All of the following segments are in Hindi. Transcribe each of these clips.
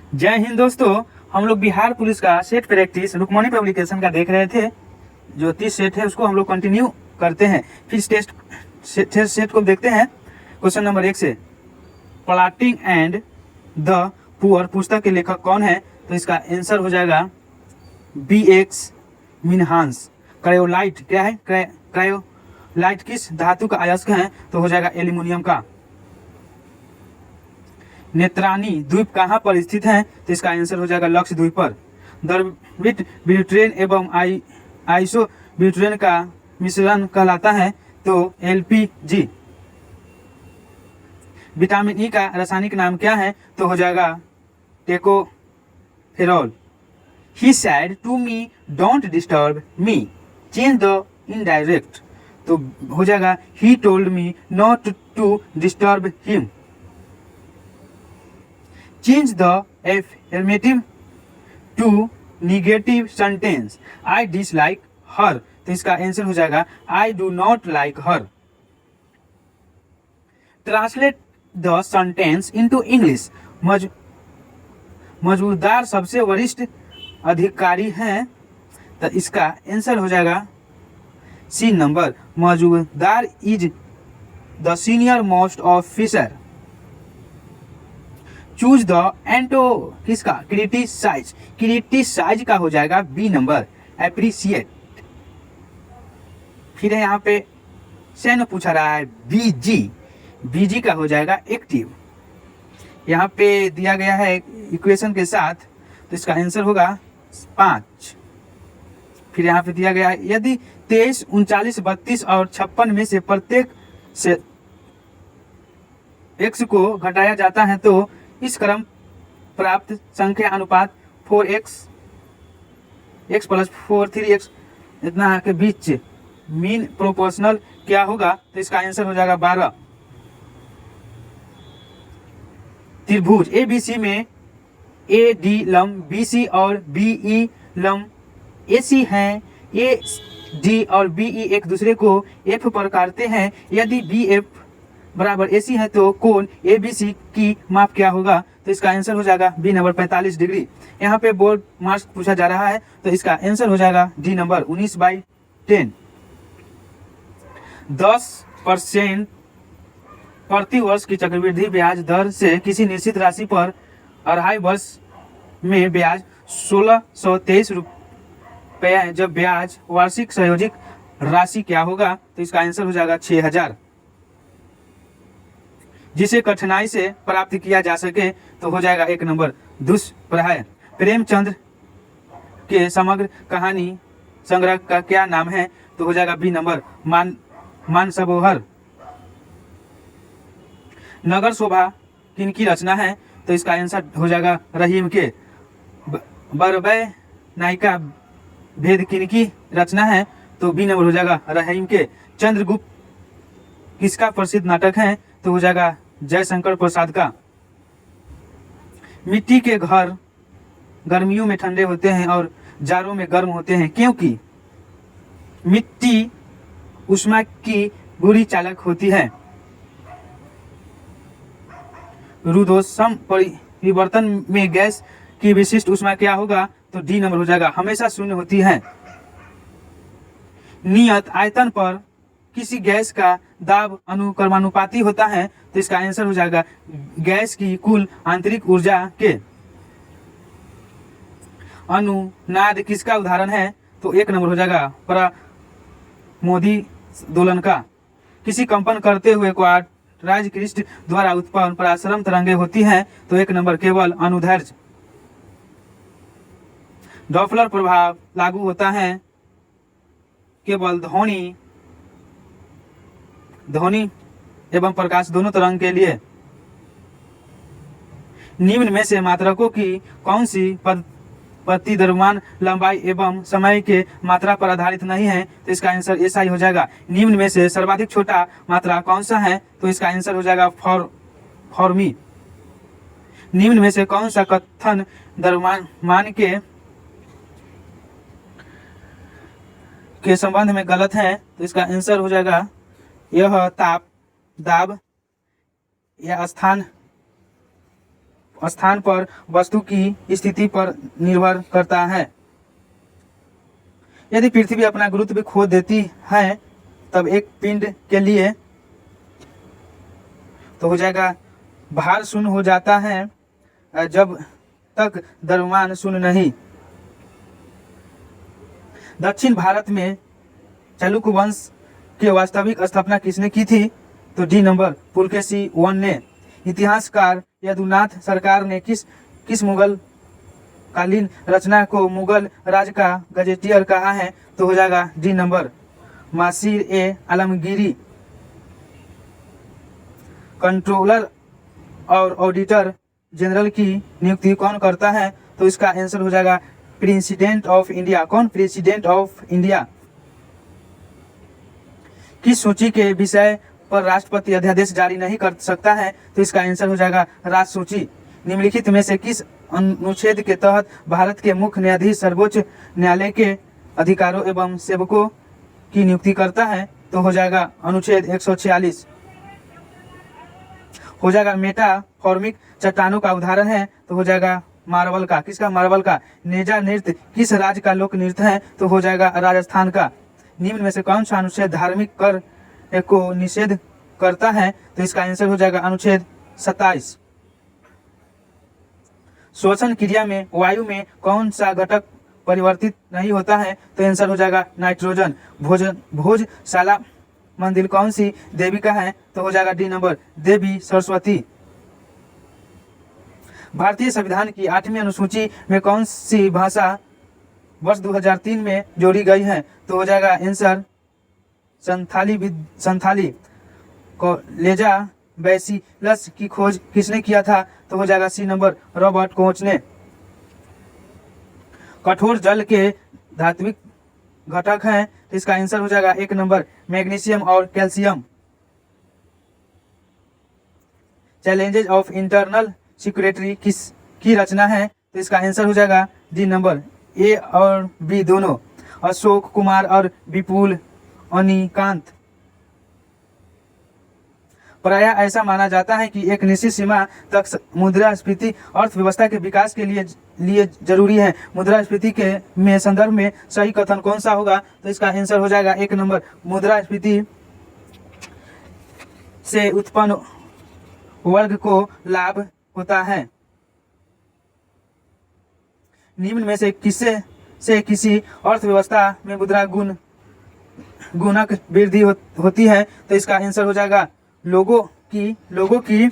जय हिंद दोस्तों। हम लोग बिहार पुलिस का सेट प्रैक्टिस रुकमणी पब्लिकेशन का देख रहे थे। जो 30 सेट है उसको हम लोग कंटिन्यू करते हैं। फिर सेट को देखते हैं। क्वेश्चन नंबर 1 से, प्लॉटिंग एंड द पुअर पुस्तक के लेखक कौन है? तो इसका आंसर हो जाएगा BX मिनहास। क्रायोलाइट क्या है? क्रायोलाइट किस धातु का अयस्क है? तो हो जाएगा एल्यूमिनियम का। नेत्रानी द्वीप कहाँ पर स्थित है? तो इसका आंसर हो जाएगा लक्षद्वीप पर। द्रवित ब्यूटेन एवं आइसो ब्यूटेन का मिश्रण कहलाता है तो LPG। विटामिन ई का रासायनिक नाम क्या है? तो हो जाएगा tocopherol. He said to me, don't disturb me. Change the indirect. तो हो जाएगा he told me not to disturb him. Change the affirmative to negative sentence. I dislike her. तो इसका आंसर हो जाएगा I do not like her. Translate the sentence into English. मौजूदार सबसे वरिष्ठ अधिकारी हैं, तो इसका आंसर हो जाएगा C नंबर। मौजूदार is the senior most officer. Choose the एंटो किसका? क्रिटिसाइज। क्रिटिसाइज का हो जाएगा B नंबर। एप्रिसिएट। फिर है यहाँ पे सैन्य पूछा रहा है BG का हो जाएगा एक्टिव। यहाँ पे दिया गया है इक्वेशन के साथ, तो इसका आंसर होगा 5। फिर यहाँ पे दिया गया है यदि 23, 39, 32 और 56 में से प्रत्येक से x को घटाया जाता है तो इस क्रम प्राप्त संख्या अनुपात 4x + 4 3x इतना के बीच मीन प्रोपोर्शनल क्या होगा? तो इसका आंसर हो जाएगा 12। त्रिभुज ABC में AD लंब BC और BE लंब AC हैं। AD और BE एक दूसरे को F पर काटते हैं। यदि BF बराबर AC है तो कोण ABC की माप क्या होगा? तो इसका आंसर हो जाएगा B नंबर 45 डिग्री। यहाँ पे बोर्ड मार्क्स पूछा जा रहा है, तो इसका आंसर हो जाएगा D नंबर 19/10। 10% प्रति वर्ष की चक्रवृद्धि ब्याज दर से किसी निश्चित राशि पर 2.5 वर्ष में ब्याज 1623 रुपये है। जब ब्याज वार्षिक संयोजित राशि क्या होगा? तो इसका आंसर हो जाएगा 6000। जिसे कठिनाई से प्राप्त किया जा सके तो हो जाएगा 1 नंबर दुष्प्रहार। प्रेमचंद्र के समग्र कहानी संग्रह का क्या नाम है? तो हो जाएगा B नंबर मानसरोवर। नगर शोभा किनकी रचना है? तो इसका आंसर हो जाएगा रहीम के। बरबय नायिका भेद किनकी रचना है? तो B नंबर हो जाएगा रहीम के। चंद्रगुप्त किसका प्रसिद्ध नाटक है? तो हो जाएगा जयशंकर प्रसाद का। मिट्टी के घर गर्मियों में ठंडे होते हैं और जाड़ों में गर्म होते हैं क्योंकि मिट्टी ऊष्मा की बुरी चालक होती है। रुद्धोष्म परिवर्तन में गैस की विशिष्ट ऊष्मा क्या होगा? तो D नंबर हो जाएगा हमेशा शून्य होती है। नियत आयतन पर किसी गैस का दाब अनुक्रमानुपाती होता है, तो इसका आंसर हो जाएगा गैस की कुल आंतरिक ऊर्जा के। अनुनाद किसका उदाहरण है? तो 1 नंबर हो जाएगा परामोदी दोलन का। किसी कंपन करते हुए क्वार्टज क्रिस्टल द्वारा उत्पन्न पराश्रम तरंगे होती हैं, तो 1 नंबर केवल अनुदैर्ध्य। डॉपलर प्रभाव लागू होता है केवल ध्वनि एवं प्रकाश दोनों तरंग के लिए। निम्न में से मात्रकों की कौन सी पद्धति द्रव्यमान लंबाई एवं समय के मात्रा पर आधारित नहीं है? तो इसका आंसर SI हो जाएगा। निम्न में से सर्वाधिक छोटा मात्रा कौन सा है? तो इसका आंसर हो जाएगा फॉर्मी। निम्न में से कौन सा कथन द्रव्यमान के संबंध में गलत है? तो इसका आंसर हो जाएगा यह ताप दाब या स्थान स्थान पर वस्तु की स्थिति पर निर्भर करता है। यदि पृथ्वी अपना गुरुत्व खो देती है तब एक पिंड के लिए तो हो जाएगा भार शून्य हो जाता है जब तक द्रव्यमान शून्य नहीं। दक्षिण भारत में चालुक्य वंश की वास्तविक स्थापना किसने की थी? तो डी नंबर पुलकेशी I ने। इतिहासकार यदुनाथ सरकार ने किस मुगल कालीन रचना को मुगल राज का गजेटियर कहा है? तो हो जाएगा डी नंबर मासिर ए आलमगीरी। कंट्रोलर और ऑडिटर जनरल की नियुक्ति कौन करता है? तो इसका आंसर हो जाएगा प्रेसिडेंट ऑफ इंडिया। कौन? President of India. किस सूची के विषय पर राष्ट्रपति अध्यादेश जारी नहीं कर सकता है? तो इसका आंसर हो जाएगा राज सूची। निम्नलिखित में से किस अनुच्छेद के तहत भारत के मुख्य न्यायाधीश सर्वोच्च न्यायालय के अधिकारों एवं सेवकों की नियुक्ति करता है? तो हो जाएगा अनुच्छेद 146। हो जाएगा मेटाफॉर्मिक चट्टानों का उदाहरण है तो हो जाएगा मार्बल का। किसका? मार्बल का। नेजा नृत्य किस राज्य का लोक नृत्य है? तो हो जाएगा राजस्थान का। निम्न में से कौन सा अनुच्छेद धार्मिक कर को निषेध करता है? तो इसका आंसर हो जाएगा अनुच्छेद 27। श्वसन क्रिया में वायु में कौन सा घटक परिवर्तित नहीं होता है? तो आंसर हो जाएगा नाइट्रोजन। भोजशाला मंदिर कौन सी देवी का है? तो हो जाएगा डी नंबर देवी सरस्वती। भारतीय संविधान की 8वीं अनुसूची में कौन सी भाषा वर्ष 2003 में जोड़ी गई है? तो हो जाएगा आंसर संथाली। कोलेजा बैसिलस की खोज किसने किया था? तो हो जाएगा सी नंबर रॉबर्ट कोच ने। कठोर जल के धात्विक घटक हैं तो इसका आंसर हो जाएगा 1 नंबर मैग्नीशियम और calcium. Challenges of internal security किस की रचना है? तो इसका आंसर हो जाएगा डी नंबर ए और बी दोनों। अशोक कुमार और विपुल अनिकांत। प्राय ऐसा माना जाता है कि एक निश्चित सीमा तक मुद्रास्फीति अर्थव्यवस्था के विकास के लिए जरूरी है। मुद्रास्फीति के में संदर्भ में सही कथन कौन सा होगा? तो इसका आंसर हो जाएगा 1 नंबर मुद्रास्फीति से उत्पन्न वर्ग को लाभ होता है। निम्न में से किसी अर्थव्यवस्था में मुद्रा गुणक वृद्धि होती है? तो इसका आंसर हो जाएगा लोगों की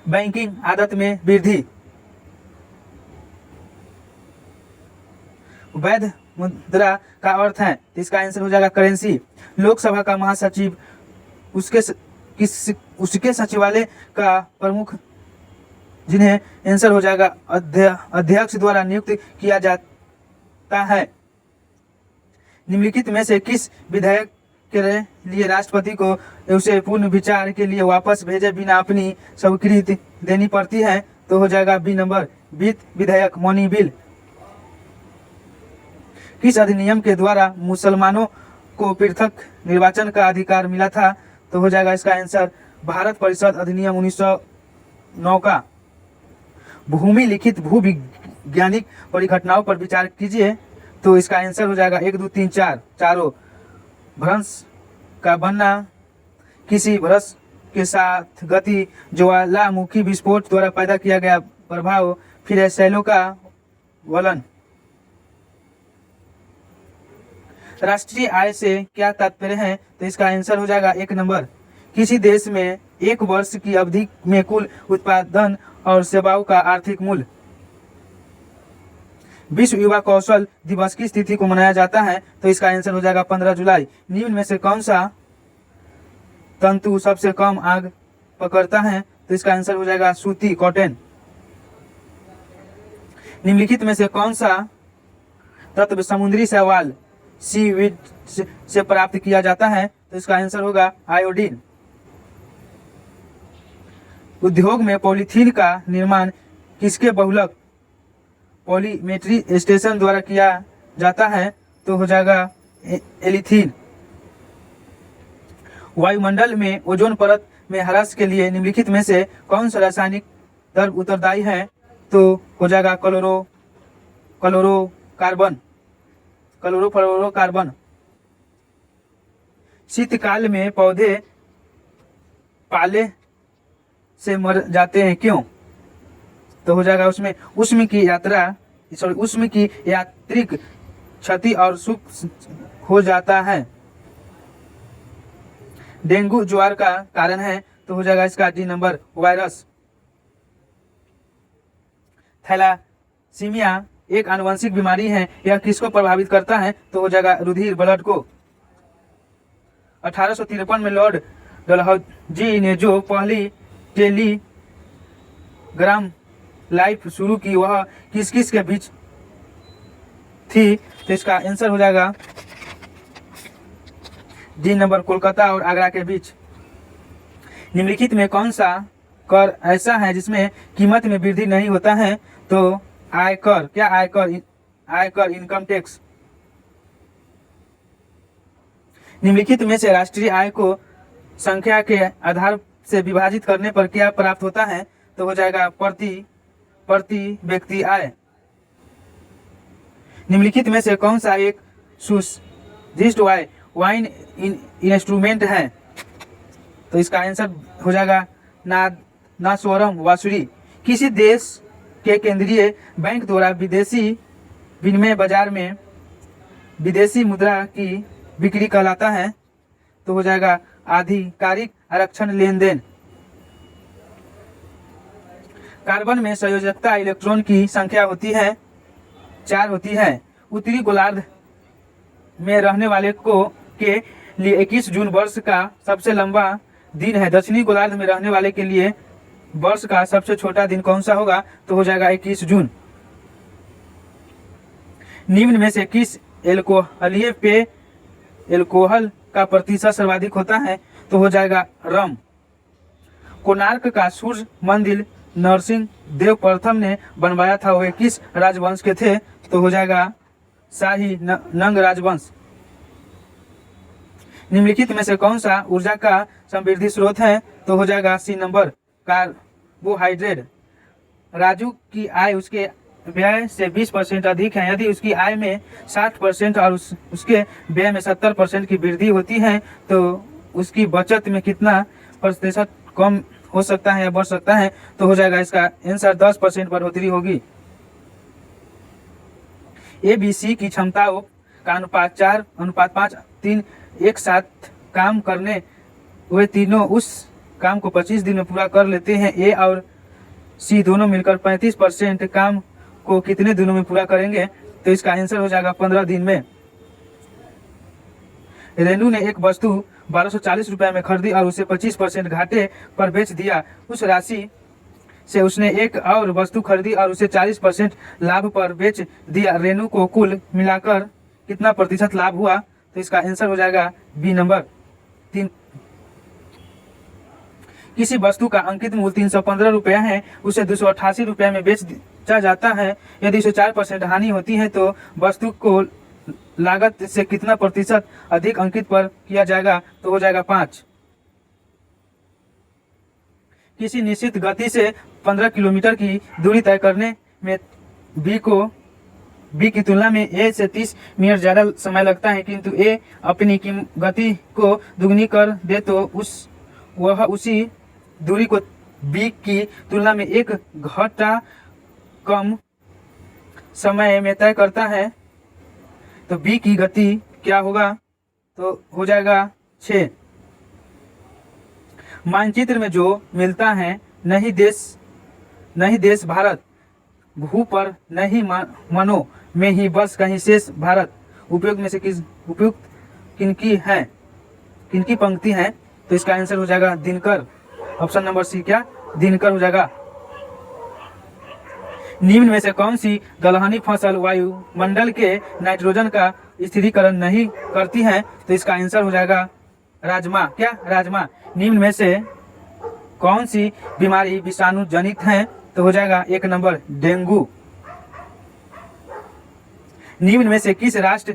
बैंकिंग आदत में वृद्धि। वैध मुद्रा का अर्थ है तो इसका आंसर हो जाएगा करेंसी। लोकसभा का महासचिव उसके सचिवालय का प्रमुख जिन्हें आंसर हो जाएगा अध्यक्ष द्वारा नियुक्त किया जाता है। निम्नलिखित में से किस विधेयक के लिए राष्ट्रपति को उसे पुनः विचार के लिए वापस भेजे बिना अपनी स्वीकृति देनी पड़ती है? तो हो जाएगा बी नंबर वित्त विधेयक मनी बिल। किस अधिनियम के द्वारा मुसलमानों को पृथक निर्वाचन का अधिकार मिला था? तो हो जाएगा इसका आंसर भारत परिषद अधिनियम 1909 का। भूमि लिखित भू वैज्ञानिक परिघटनाओं पर विचार कीजिए तो इसका आंसर हो जाएगा 1 2 3 4 चारों। भ्रंश का बनना किसी भ्रंश के साथ गति ज्वालामुखी विस्फोट द्वारा पैदा किया गया प्रभाव फिर शैलों का वलन। राष्ट्रीय आय से क्या तात्पर्य है? तो इसका आंसर हो जाएगा 1 नंबर किसी देश में एक वर्ष की अवधि में कुल उत्पादन और सेवाओं का आर्थिक मूल्य। विश्व युवा कौशल दिवस की तिथि को मनाया जाता है? तो इसका आंसर हो जाएगा 15 जुलाई। निम्न में से कौन सा तंतु सबसे कम आग पकड़ता है? तो इसका आंसर हो जाएगा सूती कॉटन। निम्नलिखित में से कौन सा तत्व समुद्री शैवाल सीवीड से प्राप्त किया जाता है? तो इसका आंसर होगा आयोडीन। उद्योग में पॉलीथीन का निर्माण किसके बहुलक पॉलीमेट्री स्टेशन द्वारा किया जाता है? तो हो जाएगा एलिथीन। वायुमंडल में ओजोन परत में ह्रास के लिए निम्नलिखित में से कौन सा रासायनिक द्रव उत्तरदायी है तो हो जाएगा क्लोरोफ्लोरोकार्बन। शीतकाल में पौधे पाले से मर जाते हैं क्यों? तो हो जाएगा उसमें उष्म की यांत्रिक क्षति और सूख हो जाता है। डेंगू ज्वर का कारण है तो हो जाएगा इसका डी नंबर वायरस। थैलासीमिया एक आनुवंशिक बीमारी है, यह किसको प्रभावित करता है? तो हो जाएगा रुधिर ब्लड को। 1853 में लॉर्ड डलहौजी ने जो पहली टेलीग्राम लाइफ शुरू की वह किस किस के बीच थी? तो इसका आंसर हो जाएगा डी नंबर कोलकाता और आगरा के बीच। निम्नलिखित में कौन सा कर ऐसा है जिसमें कीमत में वृद्धि नहीं होता है? तो आयकर। क्या आयकर इनकम टैक्स। निम्नलिखित में से राष्ट्रीय आय को संख्या के आधार से विभाजित करने पर क्या प्राप्त होता है? तो हो जाएगा प्रति व्यक्ति आय। निम्नलिखित में से कौन सा एक सुनिर्दिष्ट वाइन इंस्ट्रूमेंट है? तो इसका आंसर हो जाएगा नादस्वरम बांसुरी। किसी देश के केंद्रीय बैंक द्वारा विदेशी विनिमय बाजार में विदेशी मुद्रा की बिक्री कहलाता है? तो हो जाएगा आधिकारिक आरक्षण लेन देन। कार्बन में संयोजकता इलेक्ट्रॉन की संख्या होती है 4 होती है। उत्तरी गोलार्ध में रहने वाले के लिए 21 जून वर्ष का सबसे लंबा दिन है। दक्षिणी गोलार्ध में रहने वाले के लिए वर्ष का सबसे छोटा दिन कौन सा होगा? तो हो जाएगा 21 जून। निम्न में से किस एल्कोहलीय पेय एल्कोहल का प्रतिशत सर्वाधिक होता है? तो हो जाएगा रम। कोणार्क का सूर्य मंदिर नरसिंह देव प्रथम ने बनवाया था, वह किस राजवंश के थे? तो हो जाएगा शाही नंग राजवंश। निम्नलिखित में से कौन सा ऊर्जा का समृद्धि स्रोत है? तो हो जाएगा सी नंबर कार्बोहाइड्रेट। राजू की आय उसके व्यय से 20% अधिक है। यदि उसकी आय में 60% और उसके व्यय में 70% की वृद्धि होती है तो उसकी बचत में कितना प्रतिशत कम हो सकता है या बढ़ सकता है? तो हो जाएगा इसका आंसर 10% बढ़ोतरी होगी। ABC की क्षमताओं का अनुपात 4:5:3 एक साथ काम करने वे तीनों उस काम को 25 दिन में पूरा कर लेते हैं। ए और सी दोनों मिलकर 35% काम को कितने दिनों में पूरा करेंगे? तो इसका आंसर हो जाएगा 15 दिन में। रेनू ने एक वस्तु 1240 रुपए में खरीदी और उसे 25% घाटे पर बेच दिया। उस राशि से उसने एक और वस्तु खरीदी और उसे 40% लाभ पर बेच दिया। रेनू को कुल मिलाकर कितना प्रतिशत लाभ हुआ? तो इसका आंसर हो जाएगा बी नंबर 3। किसी वस्तु का अंकित मूल्य 315 रुपया है, उसे 288 रुपये में बेचा जाता है। यदि उसे 4% हानि होती है तो वस्तु को लागत से कितना प्रतिशत अधिक अंकित पर किया जाएगा? तो हो जाएगा 5। किसी निश्चित गति से 15 किलोमीटर की दूरी तय करने में बी की तुलना में ए से 30 मिनट ज़्यादा समय लगता है, किंतु ए अपनी गति को दुगनी कर दे तो वह उसी दूरी को बी की तुलना में 1 घंटा कम समय में तय करता है। तो बी की गति क्या होगा? तो हो जाएगा 6। मानचित्र में जो मिलता है नहीं देश भारत, भू पर नहीं मनो में ही बस कहीं शेष भारत, उपयोग में से उपयुक्त किनकी पंक्ति है? तो इसका आंसर हो जाएगा दिनकर। ऑप्शन नंबर सी क्या दिनकर हो जाएगा। निम्न में से कौन सी दलहनी फसल वायुमंडल के नाइट्रोजन का स्थिरीकरण नहीं करती है? तो इसका आंसर हो जाएगा राजमा। क्या राजमा। निम्न में से कौन सी बीमारी विषाणु जनित है? तो हो जाएगा 1 नंबर डेंगू। निम्न में से किस राष्ट्र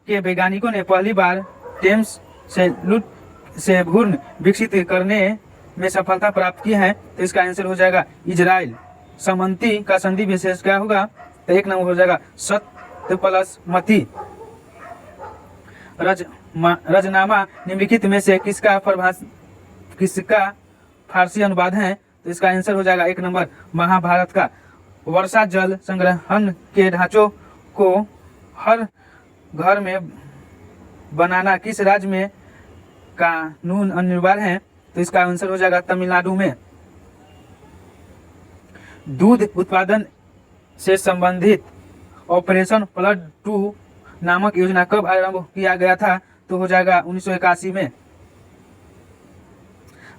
के वैज्ञानिकों ने पहली बार टेम्स से भ्रूण विकसित करने में सफलता प्राप्त की है, तो इसका आंसर हो जाएगा इजराइल। समंती का संधि विशेष क्या होगा, तो एक नंबर हो जाएगा सत्य प्लस मति। रजनामा निम्नलिखित में से किसका फारसी अनुवाद है, तो इसका आंसर हो जाएगा एक नंबर महाभारत का। वर्षा जल संग्रहण के ढांचों को हर घर में बनाना किस राज्य में कानून अनिवार्य है, तो इसका आंसर हो जाएगा तमिलनाडु में। दूध उत्पादन से संबंधित ऑपरेशन फ्लड 2 नामक योजना कब आरंभ किया गया था, तो हो जाएगा 1981 में।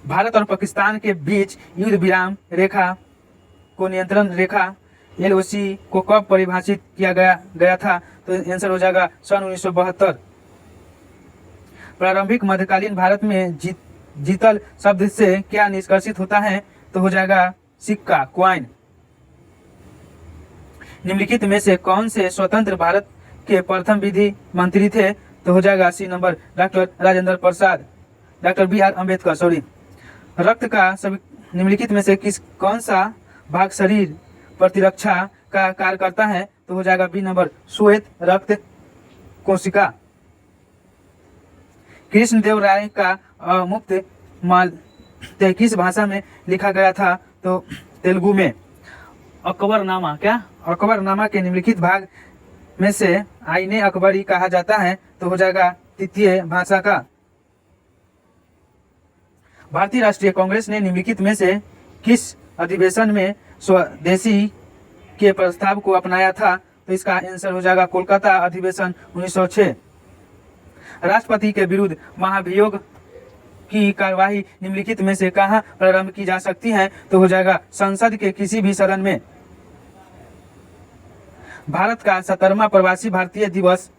भारत और पाकिस्तान के बीच युद्ध विराम रेखा को नियंत्रण रेखा LOC को कब परिभाषित किया गया था, तो आंसर हो जाएगा सन 1972। प्रारंभिक मध्यकालीन भारत में जीतल शब्द से क्या निष्कर्षित होता है, तो हो जाएगा सिक्का क्वाइन। निम्नलिखित में से कौन से स्वतंत्र भारत के प्रथम विधि मंत्री थे, तो हो जाएगा सी number doctor Rajendra Prasad, doctor BR Ambedkar sorry. रक्त का सभी निम्नलिखित में से कौन सा भाग शरीर प्रतिरक्षा का कार्य करता है, तो हो जाएगा बी नंबर श्वेत रक्त कोशिका। कृष्णदेव राय का मुक्त माल किस भाषा में लिखा गया था, तो तेलुगु में। अकबरनामा अकबरनामा के निम्नलिखित भाग में से आईने अकबरी कहा जाता है, तो हो जाएगा तृतीय भाषा का। भारतीय राष्ट्रीय कांग्रेस ने निम्नलिखित में से किस अधिवेशन में स्वदेशी के प्रस्ताव को अपनाया था, तो इसका आंसर हो जाएगा कोलकाता अधिवेशन 1906। राष्ट्रपति के विरुद्ध महाभियोग की कार्यवाही निम्नलिखित में से कहां प्रारंभ की जा सकती है, तो हो जाएगा संसद के किसी भी सदन में। भारत का 17वां प्रवासी भारतीय दिवस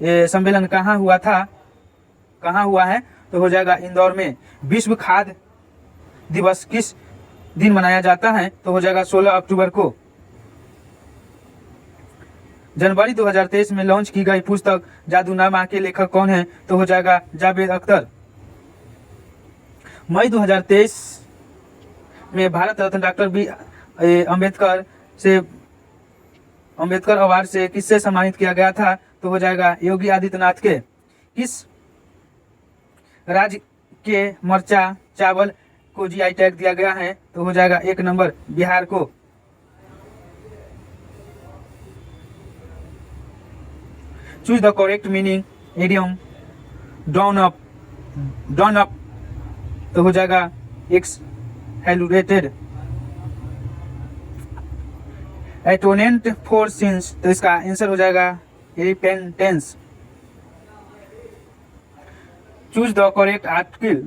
सम्मेलन कहाँ हुआ है, तो हो जाएगा इंदौर में। विश्व खाद्य दिवस किस दिन मनाया जाता है, तो हो जाएगा 16 अक्टूबर को। जनवरी 2023 में लॉन्च की गई पुस्तक जादूनामा के लेखक कौन है, तो हो जाएगा जावेद अख्तर। मई 2023 में भारत रत्न डॉक्टर अम्बेडकर अवार्ड से किससे सम्मानित किया गया था, तो हो जाएगा योगी आदित्यनाथ के। किस राज्य के मरचा चावल को GI टैग दिया गया है, तो हो जाएगा एक नंबर बिहार को। Choose the correct meaning idiom down up, तो हो जाएगा एक्सहेलरेटेड। एटोनेंट फॉर सिंस, तो इसका आंसर हो जाएगा repentance. Choose the correct article,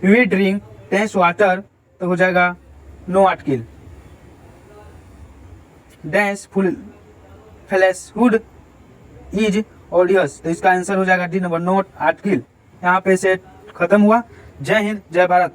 we drink taste water, तो हो जाएगा no article. Dash full falsehood is odious, तो इसका आंसर हो जाएगा डी नंबर नोट आर्टिकल। यहाँ पे से खत्म हुआ। जय हिंद जय भारत।